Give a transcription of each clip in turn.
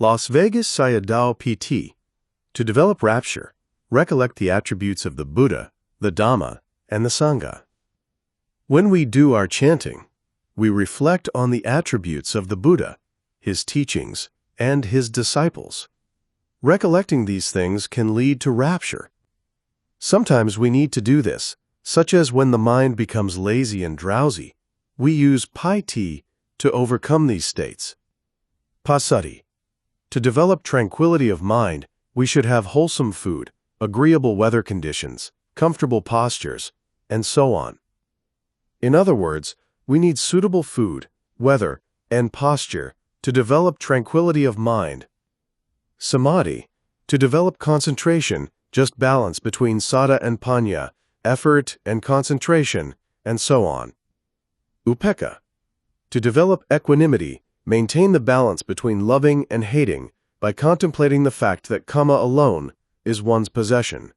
Las Vegas Sayadaw PT. To develop rapture, recollect the attributes of the Buddha, the Dhamma, and the Sangha. When we do our chanting, we reflect on the attributes of the Buddha, his teachings, and his disciples. Recollecting these things can lead to rapture. Sometimes we need to do this, such as when the mind becomes lazy and drowsy. We use Pai tea to overcome these states. Pasati. To develop tranquility of mind, we should have wholesome food, agreeable weather conditions, comfortable postures, and so on. In other words, we need suitable food, weather, and posture to develop tranquility of mind. Samadhi. To develop concentration, just balance between sada and panya, effort and concentration, and so on. Upekkha. To develop equanimity, maintain the balance between loving and hating by contemplating the fact that kamma alone is one's possession.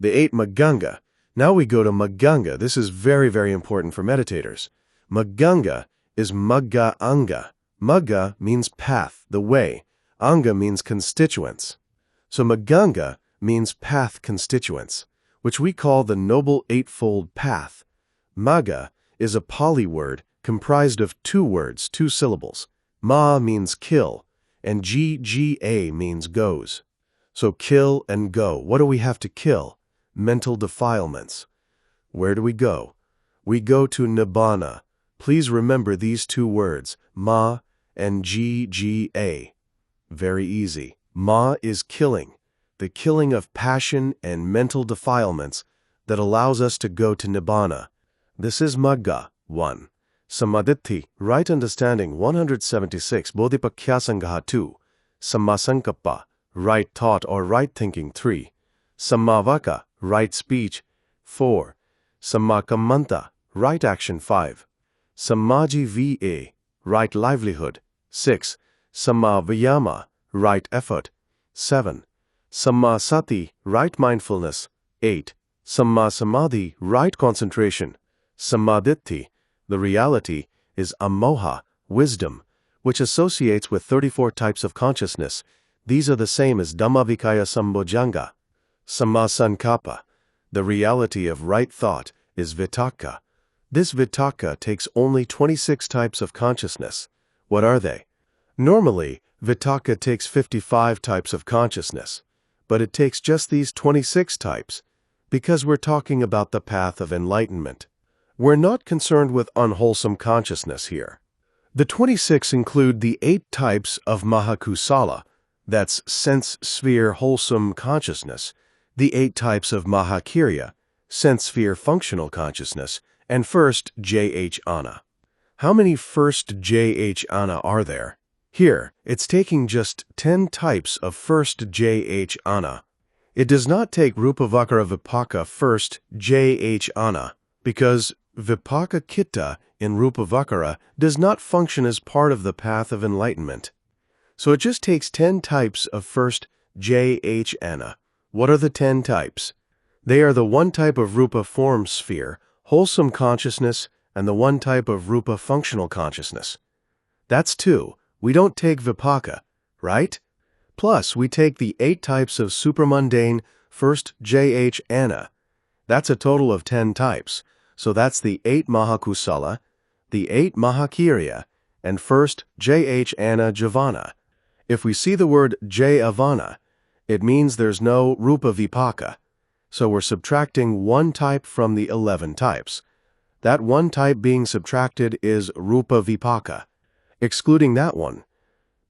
The Eight Maggaṅga. Now we go to Maggaṅga. This is very, very important for meditators. Maggaṅga is Maggaṅga. Magga means path, the way. Anga means constituents. So Maggaṅga means path constituents, which we call the Noble Eightfold Path. Magga is a Pali word comprised of two words, two syllables. Ma means kill, and Ga means goes. So kill and go. What do we have to kill? Mental defilements. Where do we go? We go to Nibbana. Please remember these two words, Ma and Ga. Very easy. Ma is killing, the killing of passion and mental defilements that allows us to go to Nibbana. This is Magga 1. Samadhi, right understanding 176, Bodhipakkhyasangaha 2. Sammasankappa, right thought or right thinking 3. Sammavaka, right speech 4. Sammakamanta, right action 5. Sammajiva, right livelihood 6. Sammavayama, right effort 7. Sammasati, right mindfulness 8. Sammasamadhi, right concentration. Sammaditthi, the reality, is amoha, wisdom, which associates with 34 types of consciousness. These are the same as Dhammavikaya Sambojjhanga. Sammasankappa, the reality of right thought, is vitakka. This vitakka takes only 26 types of consciousness. What are they? Normally, vitakka takes 55 types of consciousness, but it takes just these 26 types because we're talking about the path of enlightenment. We're not concerned with unwholesome consciousness here. The 26 include the 8 types of Mahakusala, that's sense sphere wholesome consciousness, the 8 types of Mahakirya, sense sphere functional consciousness, and first Jhana. How many first Jhana are there? Here, it's taking just 10 types of first Jhana. It does not take Rupavakara Vipaka first Jhana because Vipaka Citta in Rupavakara does not function as part of the path of enlightenment. So it just takes 10 types of first Jhana. What are the 10 types? They are the 1 type of Rupa form sphere, wholesome consciousness, and the 1 type of Rupa functional consciousness. That's 2. We don't take Vipaka, right? Plus, we take the 8 types of supramundane first Jhana. That's a total of 10 types. So that's the 8 Mahakusala, the 8 Mahakirya, and first Jhana Javana. If we see the word Jhavana, it means there's no Rupa Vipaka. So we're subtracting 1 type from the 11 types. That 1 type being subtracted is Rupa Vipaka. Excluding that one,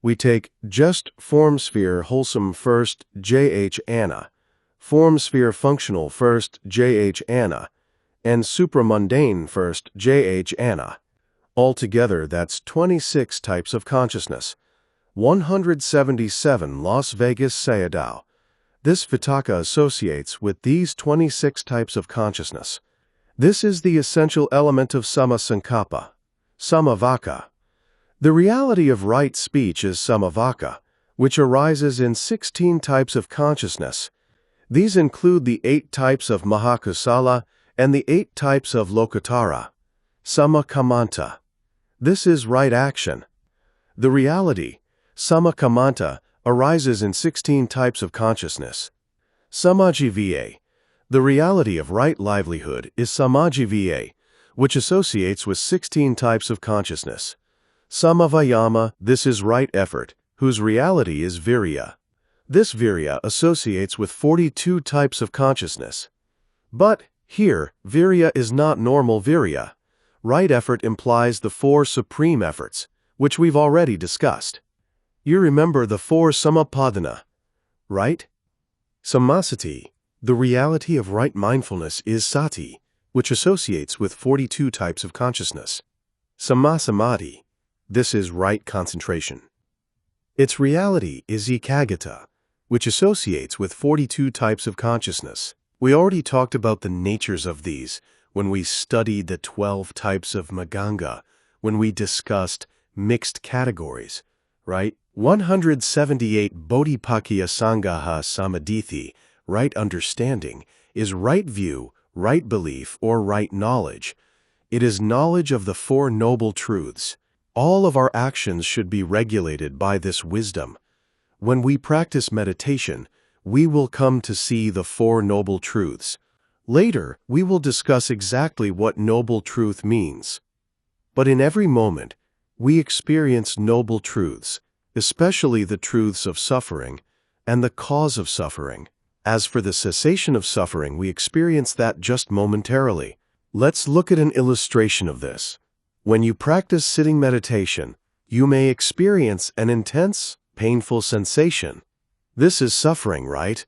we take just form sphere wholesome first Jhana, form sphere functional first Jhana, and supramundane first Jhana. Altogether, that's 26 types of consciousness. 177 Las Vegas Sayadaw. This Vitaka associates with these 26 types of consciousness. This is the essential element of Sammasankappa, Sammavaka. The reality of right speech is Sammavaka, which arises in 16 types of consciousness. These include the 8 types of Mahakusala and the 8 types of Lokotara. Sammakamanta. This is right action. The reality, Samma arises in 16 types of consciousness. Samajiva. The reality of right livelihood is Samajiva, which associates with 16 types of consciousness. Samavayama, this is right effort, whose reality is virya. This virya associates with 42 types of consciousness. But here, virya is not normal virya. Right effort implies the 4 supreme efforts, which we've already discussed. You remember the 4 samapadana, right? Samasati, the reality of right mindfulness, is sati, which associates with 42 types of consciousness. Samasamadhi, this is right concentration. Its reality is ekaggata, which associates with 42 types of consciousness. We already talked about the natures of these when we studied the 12 types of Maggaṅga, when we discussed mixed categories, right? 178 Bodhipakkhya Sangaha Samadhithi, right understanding, is right view, right belief, or right knowledge. It is knowledge of the 4 noble truths. All of our actions should be regulated by this wisdom. When we practice meditation, we will come to see the 4 noble truths. Later, we will discuss exactly what noble truth means. But in every moment, we experience noble truths, especially the truths of suffering and the cause of suffering. As for the cessation of suffering, we experience that just momentarily. Let's look at an illustration of this. When you practice sitting meditation, you may experience an intense, painful sensation. This is suffering, right?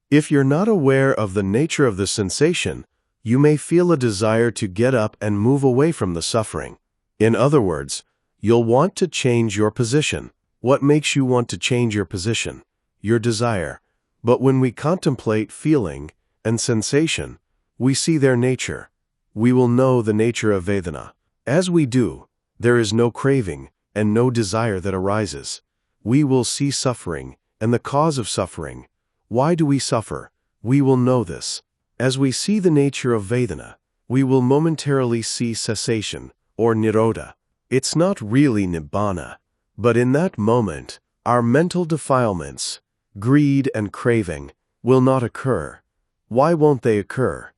If you're not aware of the nature of the sensation, you may feel a desire to get up and move away from the suffering. In other words, you'll want to change your position. What makes you want to change your position? Your desire. But when we contemplate feeling and sensation, we see their nature. We will know the nature of Vedana. As we do, there is no craving and no desire that arises. We will see suffering and the cause of suffering. Why do we suffer? We will know this. As we see the nature of Vedana, we will momentarily see cessation, or nirodha. It's not really nibbana, but in that moment, our mental defilements, greed and craving, will not occur. Why won't they occur?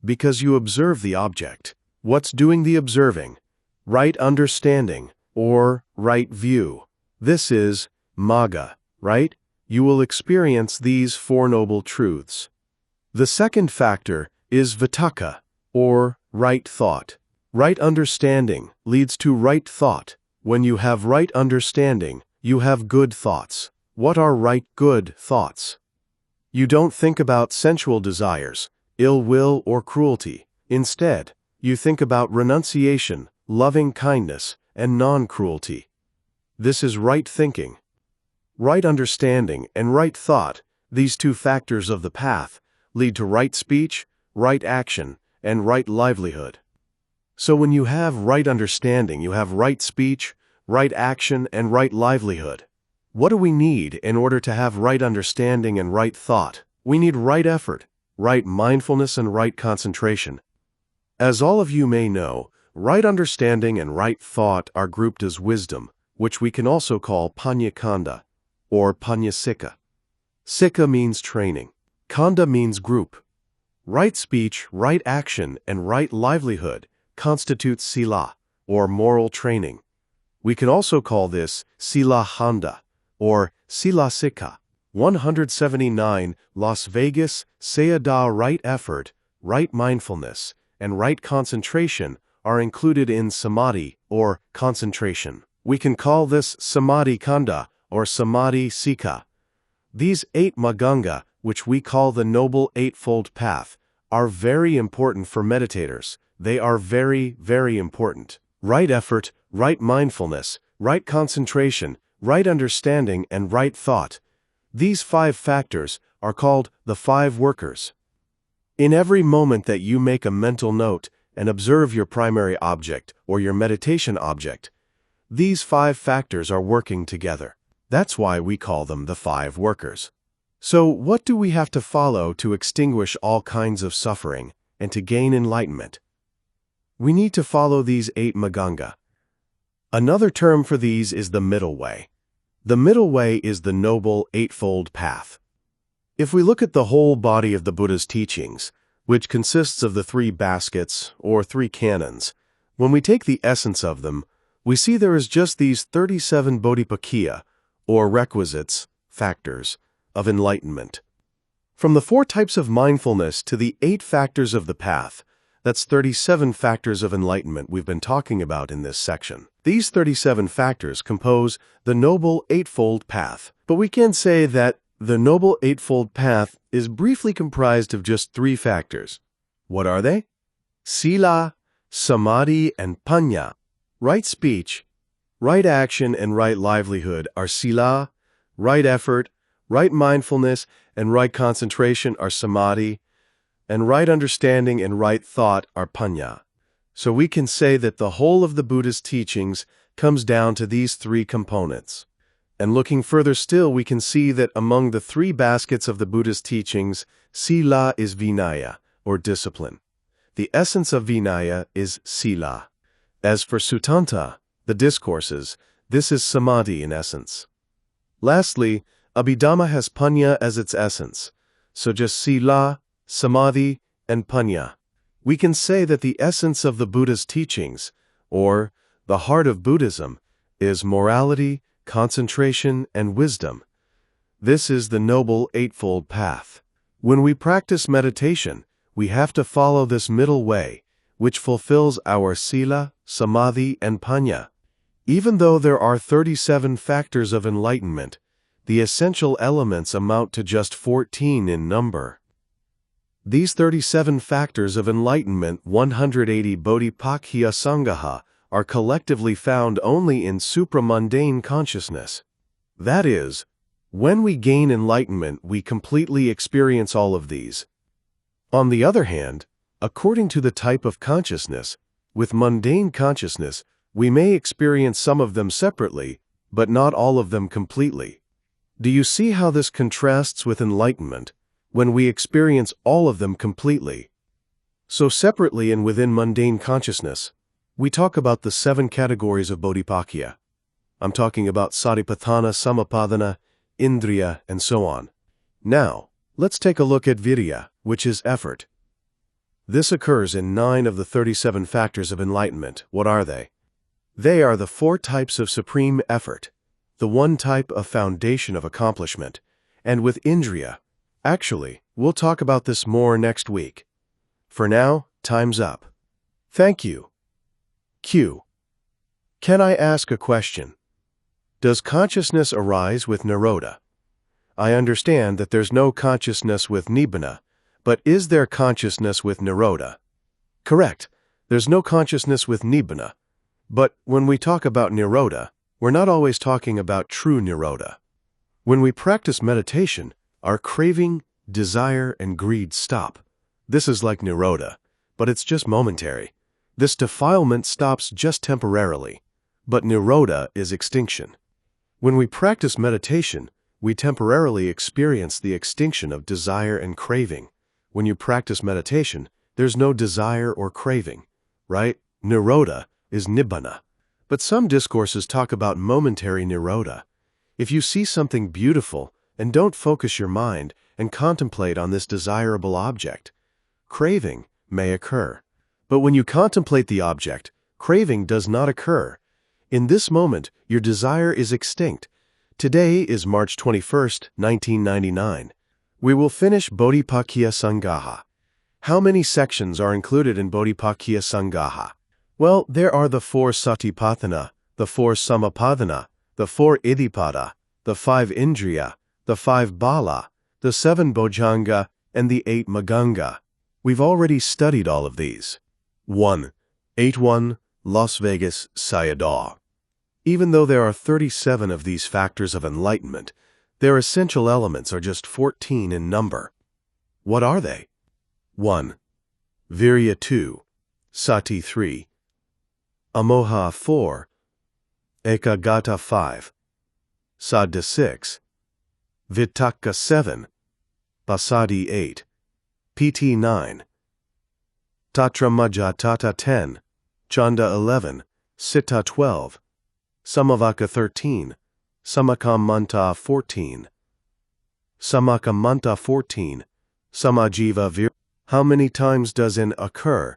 Because you observe the object. What's doing the observing? Right understanding, or right view. This is magga, right? You will experience these 4 noble truths. The second factor is vitakka, or right thought. Right understanding leads to right thought. When you have right understanding, you have good thoughts. What are right good thoughts? You don't think about sensual desires, ill will, or cruelty. Instead, you think about renunciation, loving kindness, and non-cruelty. This is right thinking. Right understanding and right thought, these 2 factors of the path, lead to right speech, right action, and right livelihood. So when you have right understanding, you have right speech, right action, and right livelihood. What do we need in order to have right understanding and right thought? We need right effort, right mindfulness, and right concentration. As all of you may know, right understanding and right thought are grouped as wisdom, which we can also call panyakanda, or panyasika. Sika means training. Kanda means group. Right speech, right action, and right livelihood constitutes sila, or moral training. We can also call this sila handa, or sila sika. 179 Las Vegas Sayadaw right effort, right mindfulness, and right concentration are included in samadhi, or concentration. We can call this samadhi kanda, or samadhi sika. These 8 Maggaṅga, which we call the Noble Eightfold Path, are very important for meditators. They are very, very important. Right effort, right mindfulness, right concentration, right understanding, and right thought. These 5 factors are called the 5 workers. In every moment that you make a mental note and observe your primary object or your meditation object, these 5 factors are working together. That's why we call them the 5 workers. So what do we have to follow to extinguish all kinds of suffering and to gain enlightenment? We need to follow these 8 Maggaṅga. Another term for these is the middle way. The middle way is the Noble Eightfold Path. If we look at the whole body of the Buddha's teachings, which consists of the three baskets, or three canons, when we take the essence of them, we see there is just these 37 bodhipakkhya, or requisites, factors, of enlightenment. From the 4 types of mindfulness to the 8 factors of the path, that's 37 factors of enlightenment we've been talking about in this section. These 37 factors compose the Noble Eightfold Path, but we can say that the Noble Eightfold Path is briefly comprised of just 3 factors. What are they? Sila, Samadhi, and Panya. Right speech, right action, and right livelihood are Sila, right effort, right mindfulness, and right concentration are Samadhi, and right understanding and right thought are Panya. So we can say that the whole of the Buddha's teachings comes down to these 3 components. And looking further still, we can see that among the 3 baskets of the Buddha's teachings, Sila is Vinaya, or discipline. The essence of Vinaya is Sila. As for Suttanta, the discourses, this is Samadhi in essence. Lastly, Abhidhamma has Panya as its essence, so just Sila, Samadhi, and Panya. We can say that the essence of the Buddha's teachings, or the heart of Buddhism, is morality, concentration, and wisdom. This is the Noble Eightfold Path. When we practice meditation, we have to follow this middle way, which fulfills our Sila, Samadhi, and Panya. Even though there are 37 factors of enlightenment, the essential elements amount to just 14 in number. These 37 factors of enlightenment, 180 bodhipakkhya sangaha, are collectively found only in supramundane consciousness. That is, when we gain enlightenment, we completely experience all of these. On the other hand, according to the type of consciousness, with mundane consciousness, we may experience some of them separately, but not all of them completely. Do you see how this contrasts with enlightenment, when we experience all of them completely? So separately and within mundane consciousness, we talk about the 7 categories of bodhipakkhya. I'm talking about satipatthana, samapadhana, indriya, and so on. Now, let's take a look at virya, which is effort. This occurs in 9 of the 37 factors of enlightenment. What are they? They are the 4 types of supreme effort, the 1 type of foundation of accomplishment, and with indriya. Actually, we'll talk about this more next week. For now, time's up. Thank you. Q. Can I ask a question? Does consciousness arise with nirodha? I understand that there's no consciousness with nibbana, but is there consciousness with nirodha? Correct. There's no consciousness with nibbana. But when we talk about nirodha, we're not always talking about true nirodha. When we practice meditation, our craving, desire, and greed stop. This is like nirodha, but it's just momentary. This defilement stops just temporarily, but nirodha is extinction. When we practice meditation, we temporarily experience the extinction of desire and craving. When you practice meditation, there's no desire or craving, right? Nirodha is nibbana. But some discourses talk about momentary nirodha. If you see something beautiful and don't focus your mind and contemplate on this desirable object, craving may occur. But when you contemplate the object, craving does not occur. In this moment, your desire is extinct. Today is March 21st, 1999. We will finish Bodhipakkhya Sangaha. How many sections are included in Bodhipakkhya Sangaha? Well, there are the 4 satipatthana, the 4 samapadhana, the 4 iddhipada, the 5 indriya, the 5 bala, the 7 bojjhanga, and the 8 Maggaṅga. We've already studied all of these. 1. 8-1, Las Vegas, Sayadaw. Even though there are 37 of these factors of enlightenment, their essential elements are just 14 in number. What are they? 1. Virya 2, Sati 3, Amoha 4, Ekaggata 5, Saddha 6, Vitakka 7, Passaddhi 8, PT 9, Tatra Majjhatthana 10, Chanda 11, Citta 12, Samavaka 13, Samakammanta 14. Samakammanta 14. Samajiva vir. How many times does an occur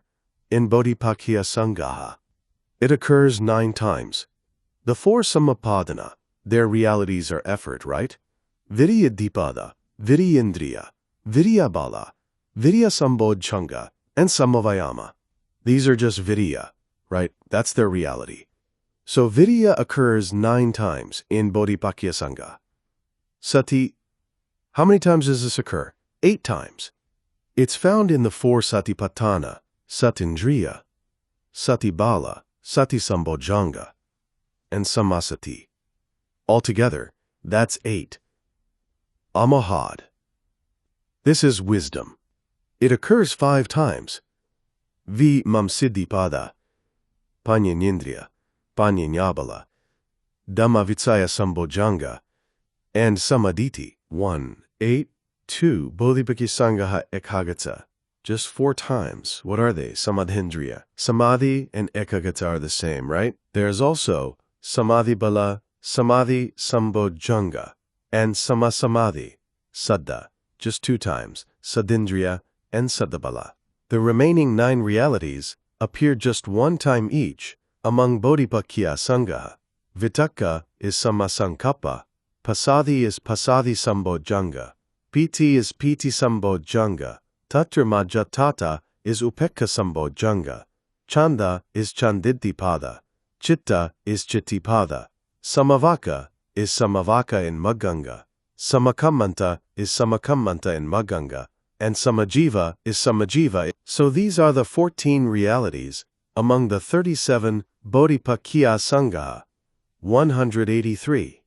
in Bodhipakkhya Sangaha? It occurs 9 times. The 4 Samapadana, their realities are effort, right? Viryadipada, Viryendriya, Viryabala, Viryasambodhanga, and Samavayama. These are just Virya, right? That's their reality. So Virya occurs 9 times in Bodhipakkhya Sangha. Sati, how many times does this occur? 8 times. It's found in the 4 Satipatthana, Satindriya, Satibala, Satisambodhanga, and Samasati. Altogether, that's 8. Amahad. This is wisdom. It occurs 5 times. Vi Mamsiddhipada, Panyanyendriya, Panyanyabala, Dhammavitsaya Sambodhanga, and Samaditi. 1, 8, 2, Bodhipakkhya Sangaha Ekagata. Just 4 times. What are they? Samadhendriya. Samadhi and Ekagata are the same, right? There's also Samadhi Bala, Samadhi Sambodhanga, and Samasamadhi, Saddha. Just 2 times. Sadindriya and Saddhabala. The remaining 9 realities appear just 1 time each among Bodhipakkhya Sangaha. Vitakka is Samasankappa, Pasadi is Pasadi Sambodhanga, Piti is Piti Sambodhanga, Tattramajjhatata is Upekka Sambodhanga, Chanda is Chandiddipada, Chitta is Chittipada, Samavaka is Samavaka in Maggaṅga, Samakammanta is Samakammanta in Maggaṅga, and Samajiva is Samajiva. So these are the 14 realities among the 37 Bodhipakkhya Sangaha. 183.